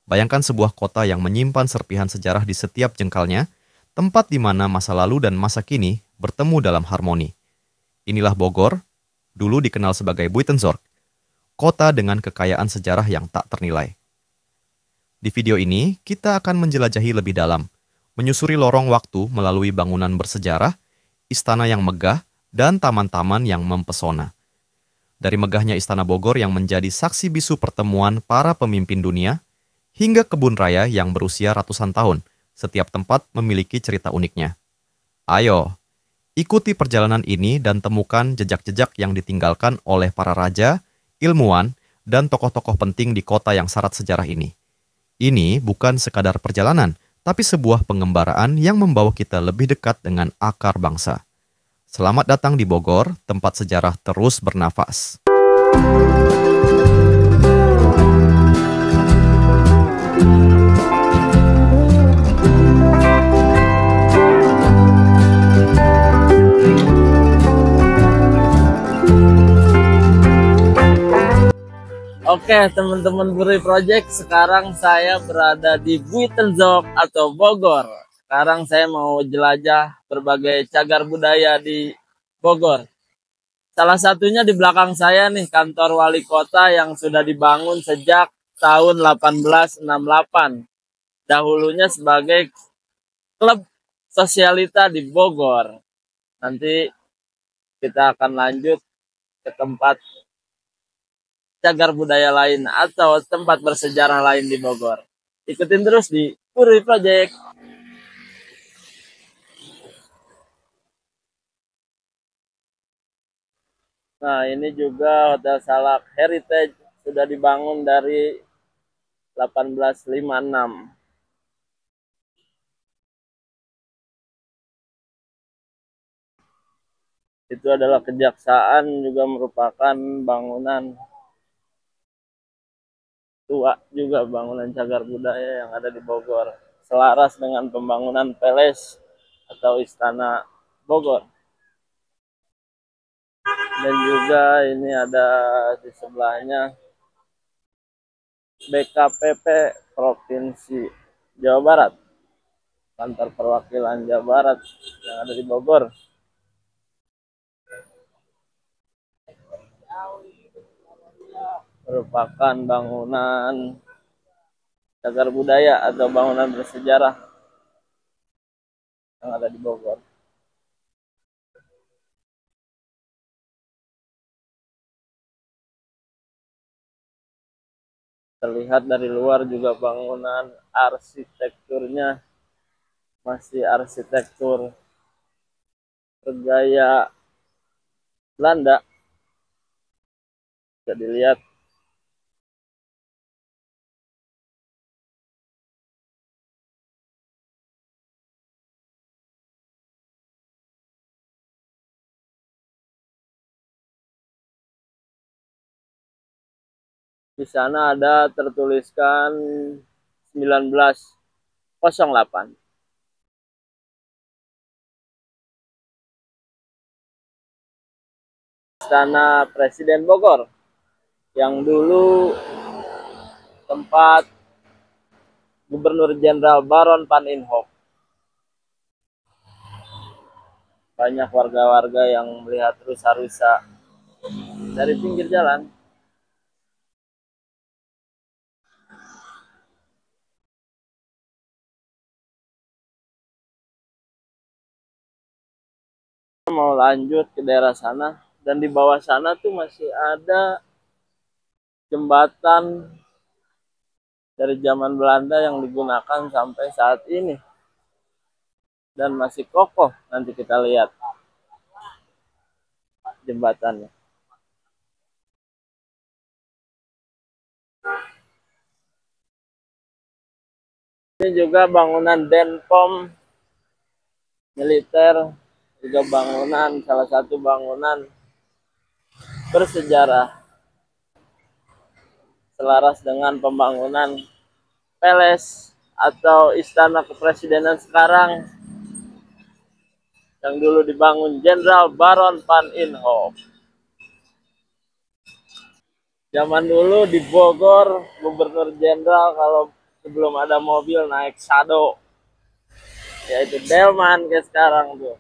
Bayangkan sebuah kota yang menyimpan serpihan sejarah di setiap jengkalnya, tempat di mana masa lalu dan masa kini bertemu dalam harmoni. Inilah Bogor, dulu dikenal sebagai Buitenzorg, kota dengan kekayaan sejarah yang tak ternilai. Di video ini, kita akan menjelajahi lebih dalam, menyusuri lorong waktu melalui bangunan bersejarah, istana yang megah, dan taman-taman yang mempesona. Dari megahnya Istana Bogor yang menjadi saksi bisu pertemuan para pemimpin dunia, hingga kebun raya yang berusia ratusan tahun, setiap tempat memiliki cerita uniknya. Ayo, ikuti perjalanan ini dan temukan jejak-jejak yang ditinggalkan oleh para raja, ilmuwan, dan tokoh-tokoh penting di kota yang syarat sejarah ini. Ini bukan sekadar perjalanan, tapi sebuah pengembaraan yang membawa kita lebih dekat dengan akar bangsa. Selamat datang di Bogor, tempat sejarah terus bernafas. Oke teman-teman Buri Project, sekarang saya berada di Buitenzorg atau Bogor. Sekarang saya mau jelajah berbagai cagar budaya di Bogor. Salah satunya di belakang saya nih, kantor wali kota yang sudah dibangun sejak tahun 1868. Dahulunya sebagai klub sosialita di Bogor. Nanti kita akan lanjut ke tempat cagar budaya lain atau tempat bersejarah lain di Bogor. Ikutin terus di Buri Project. Nah, ini juga Hotel Salak Heritage, sudah dibangun dari 1856. Itu adalah kejaksaan, juga merupakan bangunan tua, juga bangunan cagar budaya yang ada di Bogor, selaras dengan pembangunan Palace atau Istana Bogor. Dan juga ini ada di sebelahnya BKPP Provinsi Jawa Barat, kantor perwakilan Jawa Barat yang ada di Bogor. Merupakan bangunan cagar budaya atau bangunan bersejarah yang ada di Bogor. Terlihat dari luar juga bangunan arsitekturnya masih arsitektur bergaya Belanda. Bisa dilihat di sana ada tertuliskan 1908. Istana Presiden Bogor yang dulu tempat Gubernur Jenderal Baron van Inhofe. Banyak warga-warga yang melihat rusa-rusa dari pinggir jalan. Mau lanjut ke daerah sana, dan di bawah sana tuh masih ada jembatan dari zaman Belanda yang digunakan sampai saat ini dan masih kokoh. Nanti kita lihat jembatannya. Ini juga bangunan Denpom militer, juga bangunan, salah satu bangunan bersejarah selaras dengan pembangunan Palace atau Istana Kepresidenan sekarang yang dulu dibangun Jenderal Baron van Inhofe. Zaman dulu di Bogor, Gubernur Jenderal kalau sebelum ada mobil naik Shadow, yaitu Delman kayak sekarang tuh.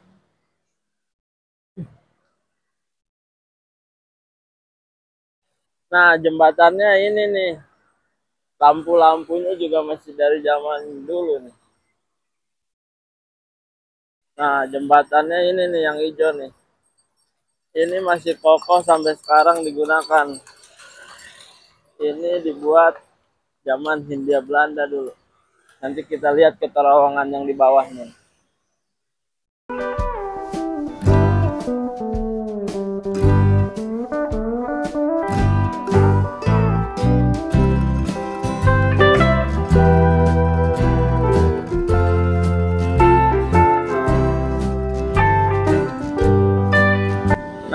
Nah, jembatannya ini nih, lampu-lampunya juga masih dari zaman dulu nih. Nah, jembatannya ini nih yang hijau nih, ini masih kokoh sampai sekarang digunakan. Ini dibuat zaman Hindia Belanda dulu. Nanti kita lihat ke terowongan yang di bawahnya.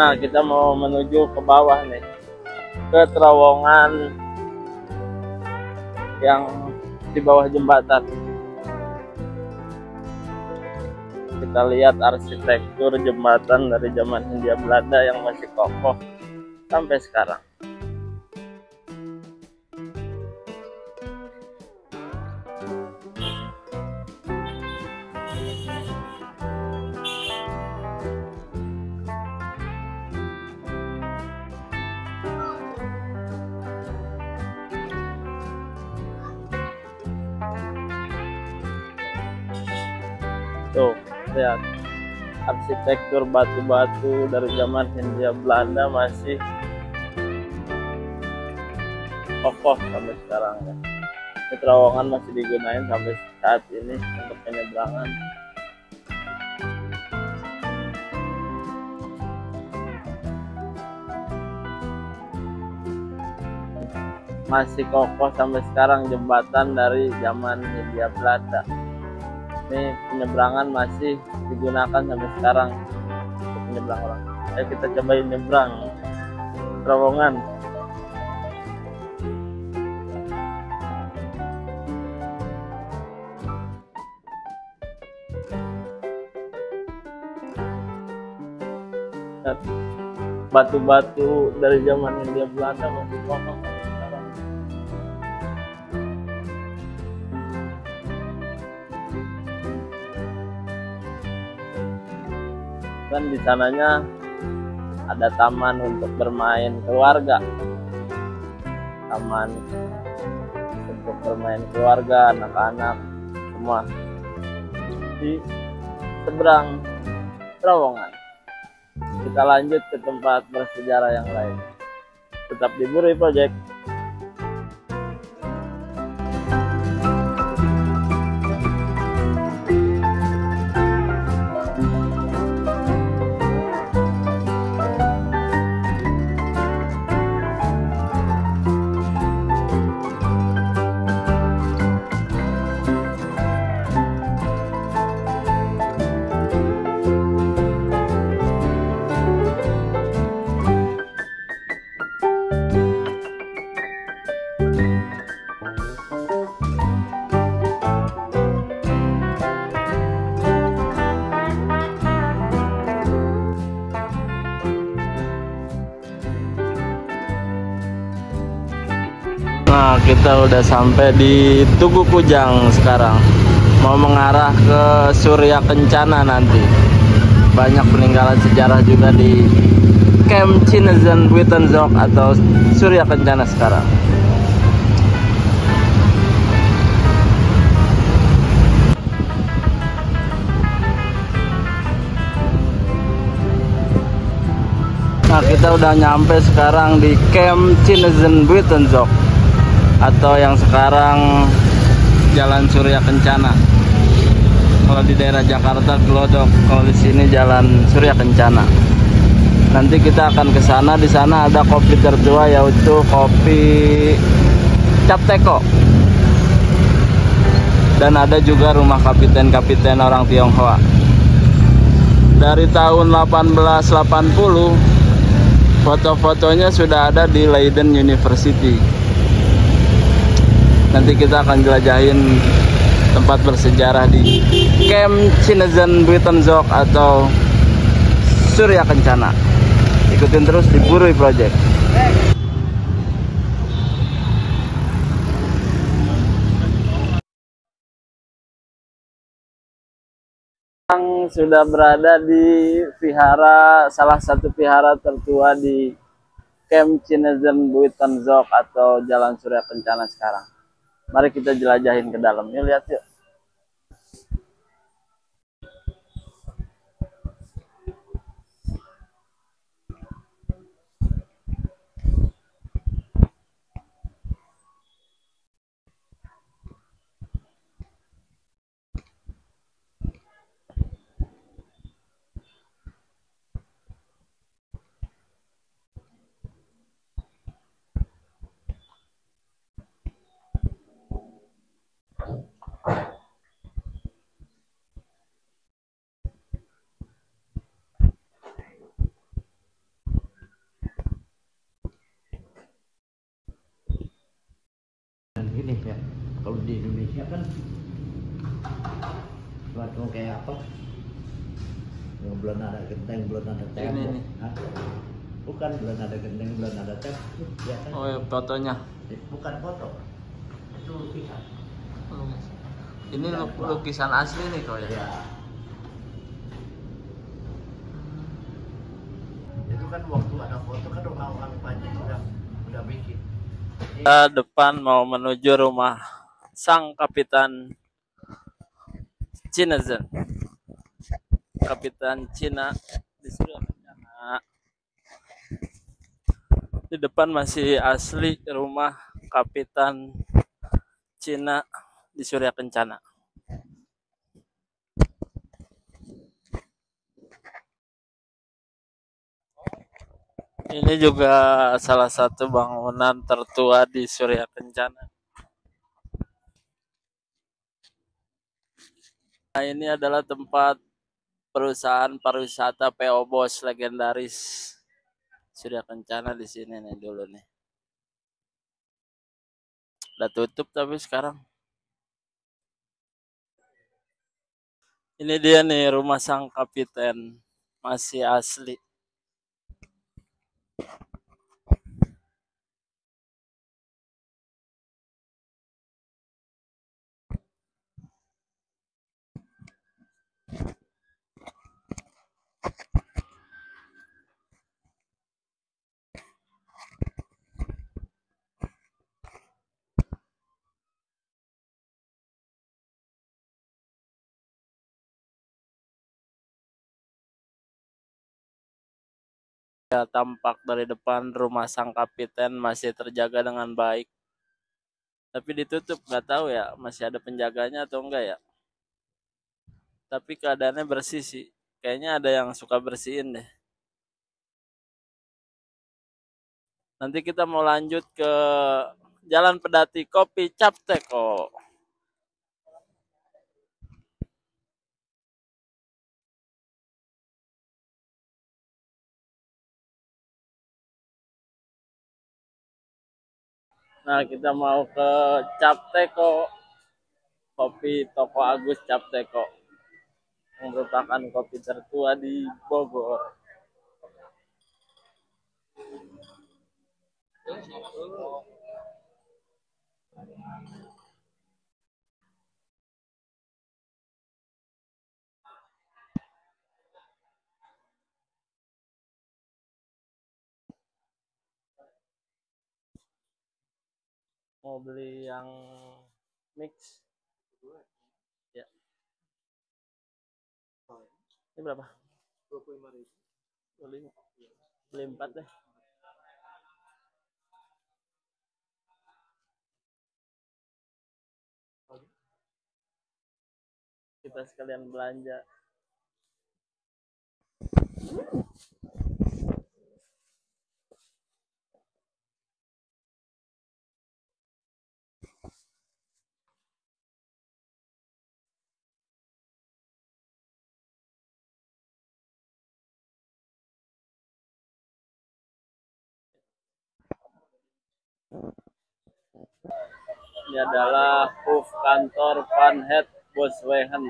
Nah, kita mau menuju ke bawah nih, ke terowongan yang di bawah jembatan. Kita lihat arsitektur jembatan dari zaman Hindia Belanda yang masih kokoh sampai sekarang. Tuh, lihat arsitektur batu-batu dari zaman Hindia Belanda masih kokoh sampai sekarang ya. Ini terowongan masih digunakan sampai saat ini untuk penyeberangan. Masih kokoh sampai sekarang jembatan dari zaman Hindia Belanda. Ini penyeberangan masih digunakan sampai sekarang untuk menyeberang orang. Ayo kita cobain nyebrang terowongan. Batu-batu dari zaman Hindia Belanda masih kokoh sampai sekarang. Dan di sananya ada taman untuk bermain keluarga, taman untuk bermain keluarga, anak-anak semua di seberang terowongan. Kita lanjut ke tempat bersejarah yang lain. Tetap di Buri Project. Nah, kita udah sampai di Tugu Kujang sekarang. Mau mengarah ke Surya Kencana nanti. Banyak peninggalan sejarah juga di Camp Cinezen Buitenzorg atau Surya Kencana sekarang. Nah, kita udah nyampe sekarang di Camp Cinezen Buitenzorg atau yang sekarang Jalan Surya Kencana. Kalau di daerah Jakarta Glodok, kalau di sini Jalan Surya Kencana. Nanti kita akan ke sana. Di sana ada kopi tertua, yaitu kopi Cap Teko. Dan ada juga rumah kapiten-kapiten orang Tionghoa. Dari tahun 1880, foto-fotonya sudah ada di Leiden University. Nanti kita akan jelajahin tempat bersejarah di Camp Cinezen Buitenzorg atau Surya Kencana. Ikutin terus di Buri Project. Sudah berada di salah satu vihara tertua di Camp Cinezen Buitenzorg atau Jalan Surya Kencana sekarang. Mari kita jelajahin ke dalam. Yuk lihat yuk. Gini ya, kalau di Indonesia kan suatu kayak apa, yang belum ada genteng, belum ada tembok. Bukan belum ada genteng, belum ada tembok ya kan? Oh ya, fotonya Bukan foto, itu lukisan. Ini lukisan asli nih kok ya. Ya, itu kan waktu ada foto kan orang-orang banyak udah bikin. Kita depan mau menuju rumah sang Kapitan Cinezen, Kapitan Cina di Surya Kencana. Di depan masih asli rumah Kapitan Cina di Surya Kencana. Ini juga salah satu bangunan tertua di Surya Kencana. Nah, ini adalah tempat perusahaan pariwisata PO Bos legendaris Surya Kencana di sini nih dulu nih. Udah tutup tapi sekarang. Ini dia nih rumah sang kapiten, masih asli. Ya, tampak dari depan rumah sang kapiten masih terjaga dengan baik. Tapi ditutup, nggak tahu ya masih ada penjaganya atau enggak ya. Tapi keadaannya bersih sih. Kayaknya ada yang suka bersihin deh. Nanti kita mau lanjut ke Jalan Pedati Kopi Capteko. Nah, kita mau ke Capteko, kopi Toko Agus Capteko, yang merupakan kopi tertua di Bogor. Mau beli yang mix ya. Ini berapa? 25.000. 25. Beli 4 deh. Kita sekalian belanja. Ini adalah hoof kantor Van Het Boswegen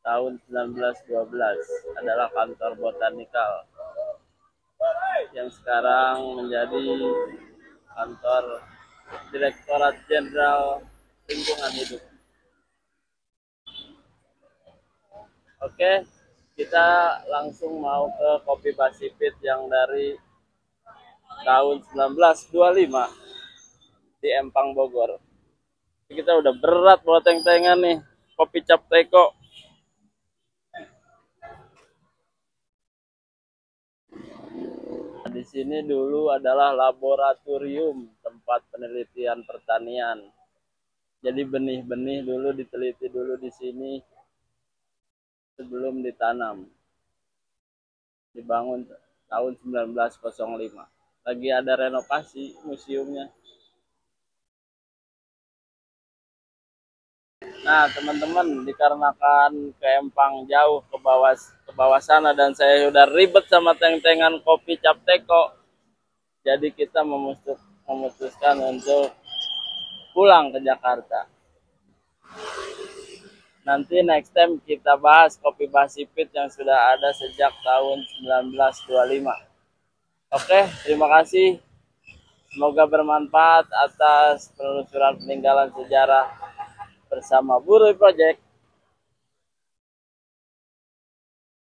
tahun 1912. Adalah kantor botanikal yang sekarang menjadi kantor Direktorat Jenderal Lingkungan Hidup. Oke, kita langsung mau ke Kopi Pasifit yang dari tahun 1925 di Empang, Bogor. Kita udah berat bawa teng-tengan nih, kopi cap teko. Di sini dulu adalah laboratorium tempat penelitian pertanian. Jadi benih-benih dulu diteliti dulu di sini sebelum ditanam. Dibangun tahun 1905. Lagi ada renovasi museumnya. Nah, teman-teman, dikarenakan ke Empang jauh ke bawah sana dan saya udah ribet sama teng-tengan kopi cap teko. Jadi kita memutuskan untuk pulang ke Jakarta. Nanti next time kita bahas Kopi Pasifit yang sudah ada sejak tahun 1925. Oke, terima kasih. Semoga bermanfaat atas penelusuran peninggalan sejarah bersama Buruy Project.